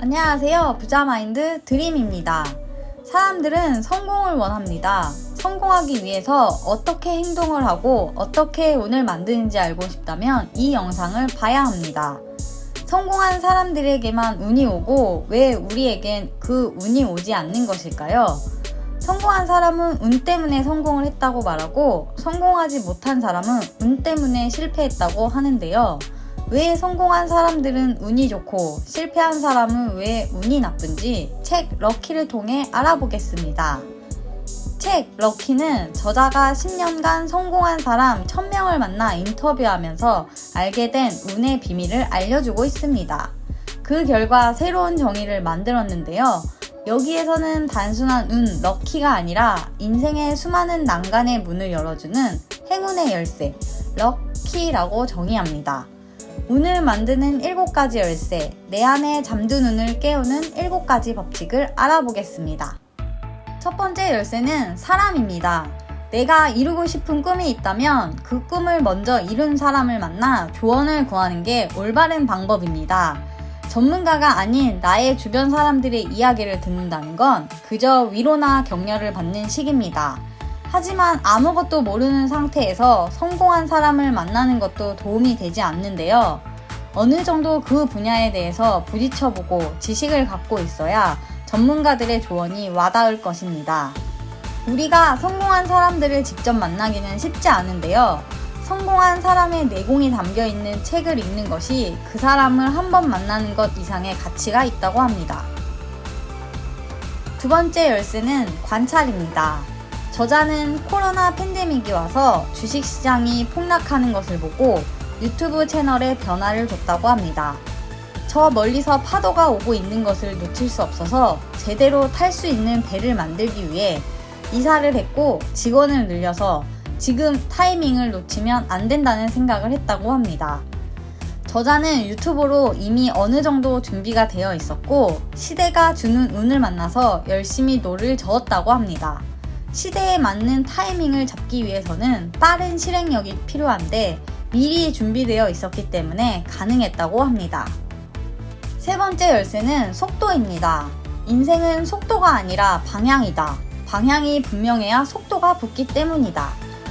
안녕하세요. 부자마인드 드림입니다. 사람들은 성공을 원합니다. 성공하기 위해서 어떻게 행동을 하고 어떻게 운을 만드는지 알고 싶다면 이 영상을 봐야 합니다. 성공한 사람들에게만 운이 오고 왜 우리에겐 그 운이 오지 않는 것일까요? 성공한 사람은 운 때문에 성공을 했다고 말하고 성공하지 못한 사람은 운 때문에 실패했다고 하는데요. 왜 성공한 사람들은 운이 좋고 실패한 사람은 왜 운이 나쁜지 책 럭키를 통해 알아보겠습니다. 책 럭키는 저자가 10년간 성공한 사람 1000명을 만나 인터뷰하면서 알게 된 운의 비밀을 알려주고 있습니다. 그 결과 새로운 정의를 만들었는데요. 여기에서는 단순한 운, 럭키가 아니라 인생의 수많은 난간의 문을 열어주는 행운의 열쇠, 럭키라고 정의합니다. 운을 만드는 7가지 열쇠, 내 안에 잠든 운을 깨우는 7가지 법칙을 알아보겠습니다. 첫 번째 열쇠는 사람입니다. 내가 이루고 싶은 꿈이 있다면 그 꿈을 먼저 이룬 사람을 만나 조언을 구하는 게 올바른 방법입니다. 전문가가 아닌 나의 주변 사람들의 이야기를 듣는다는 건 그저 위로나 격려를 받는 식입니다. 하지만 아무것도 모르는 상태에서 성공한 사람을 만나는 것도 도움이 되지 않는데요. 어느 정도 그 분야에 대해서 부딪혀보고 지식을 갖고 있어야 전문가들의 조언이 와닿을 것입니다. 우리가 성공한 사람들을 직접 만나기는 쉽지 않은데요. 성공한 사람의 내공이 담겨있는 책을 읽는 것이 그 사람을 한번 만나는 것 이상의 가치가 있다고 합니다. 두 번째 열쇠는 관찰입니다. 저자는 코로나 팬데믹이 와서 주식시장이 폭락하는 것을 보고 유튜브 채널에 변화를 줬다고 합니다. 저 멀리서 파도가 오고 있는 것을 놓칠 수 없어서 제대로 탈 수 있는 배를 만들기 위해 이사를 했고 직원을 늘려서 지금 타이밍을 놓치면 안 된다는 생각을 했다고 합니다. 저자는 유튜브로 이미 어느 정도 준비가 되어 있었고 시대가 주는 운을 만나서 열심히 노를 저었다고 합니다. 시대에 맞는 타이밍을 잡기 위해서는 빠른 실행력이 필요한데 미리 준비되어 있었기 때문에 가능했다고 합니다. 세 번째 열쇠는 속도입니다. 인생은 속도가 아니라 방향이다. 방향이 분명해야 속도가 붙기 때문이다.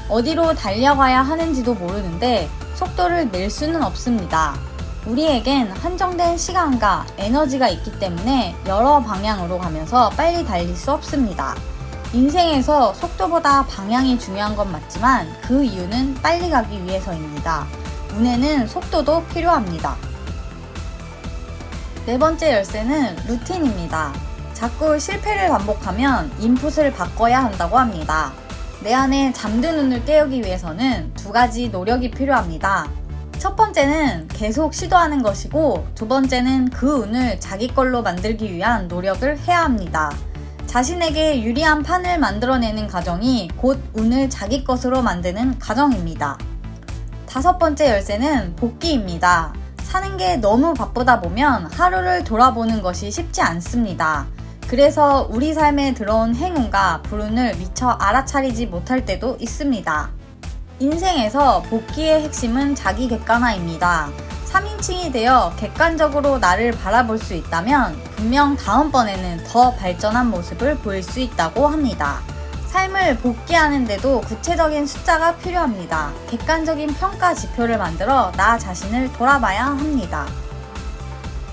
어디로 달려가야 하는지도 모르는데 속도를 낼 수는 없습니다. 우리에겐 한정된 시간과 에너지가 있기 때문에 여러 방향으로 가면서 빨리 달릴 수 없습니다. 인생에서 속도보다 방향이 중요한 건 맞지만 그 이유는 빨리 가기 위해서입니다. 운에는 속도도 필요합니다. 네 번째 열쇠는 루틴입니다. 자꾸 실패를 반복하면 인풋을 바꿔야 한다고 합니다. 내 안에 잠든 운을 깨우기 위해서는 2가지 노력이 필요합니다. 첫 번째는 계속 시도하는 것이고 두 번째는 그 운을 자기 걸로 만들기 위한 노력을 해야 합니다. 자신에게 유리한 판을 만들어내는 과정이 곧 운을 자기 것으로 만드는 과정입니다. 5번째 열쇠는 복기입니다. 사는 게 너무 바쁘다 보면 하루를 돌아보는 것이 쉽지 않습니다. 그래서 우리 삶에 들어온 행운과 불운을 미처 알아차리지 못할 때도 있습니다. 인생에서 복기의 핵심은 자기 객관화입니다. 3인칭이 되어 객관적으로 나를 바라볼 수 있다면 분명 다음번에는 더 발전한 모습을 보일 수 있다고 합니다. 삶을 복기하는데도 구체적인 숫자가 필요합니다. 객관적인 평가 지표를 만들어 나 자신을 돌아봐야 합니다.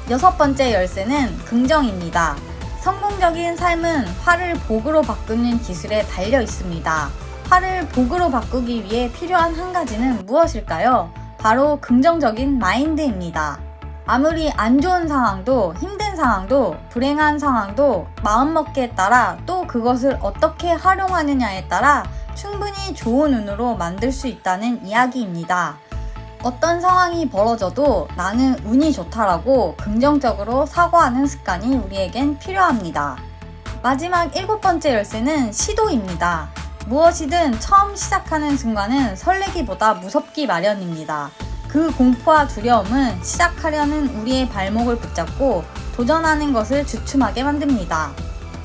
6번째 열쇠는 긍정입니다. 성공적인 삶은 화를 복으로 바꾸는 기술에 달려 있습니다. 화를 복으로 바꾸기 위해 필요한 한 가지는 무엇일까요? 바로 긍정적인 마인드입니다. 아무리 안 좋은 상황도 힘든 상황도 불행한 상황도 마음먹기에 따라 또 그것을 어떻게 활용하느냐에 따라 충분히 좋은 운으로 만들 수 있다는 이야기입니다. 어떤 상황이 벌어져도 나는 운이 좋다라고 긍정적으로 사고하는 습관이 우리에겐 필요합니다. 마지막 7번째 열쇠는 시도입니다. 무엇이든 처음 시작하는 순간은 설레기보다 무섭기 마련입니다. 그 공포와 두려움은 시작하려는 우리의 발목을 붙잡고 도전하는 것을 주춤하게 만듭니다.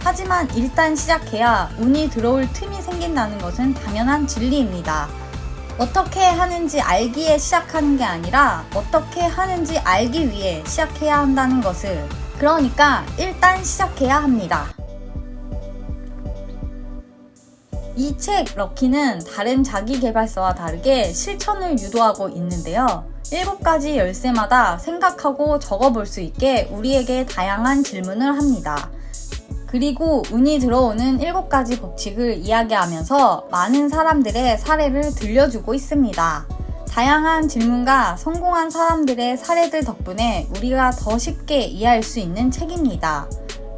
하지만 일단 시작해야 운이 들어올 틈이 생긴다는 것은 당연한 진리입니다. 어떻게 하는지 알기에 시작하는 게 아니라 어떻게 하는지 알기 위해 시작해야 한다는 것을. 그러니까 일단 시작해야 합니다. 이 책 럭키는 다른 자기계발서와 다르게 실천을 유도하고 있는데요. 7가지 열쇠마다 생각하고 적어볼 수 있게 우리에게 다양한 질문을 합니다. 그리고 운이 들어오는 7가지 법칙을 이야기하면서 많은 사람들의 사례를 들려주고 있습니다. 다양한 질문과 성공한 사람들의 사례들 덕분에 우리가 더 쉽게 이해할 수 있는 책입니다.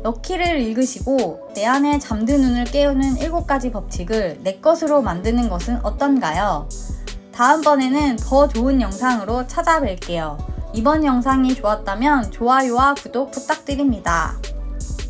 럭키를 읽으시고 내 안에 잠든 눈을 깨우는 7가지 법칙을 내 것으로 만드는 것은 어떤가요? 다음번에는 더 좋은 영상으로 찾아뵐게요. 이번 영상이 좋았다면 좋아요와 구독 부탁드립니다.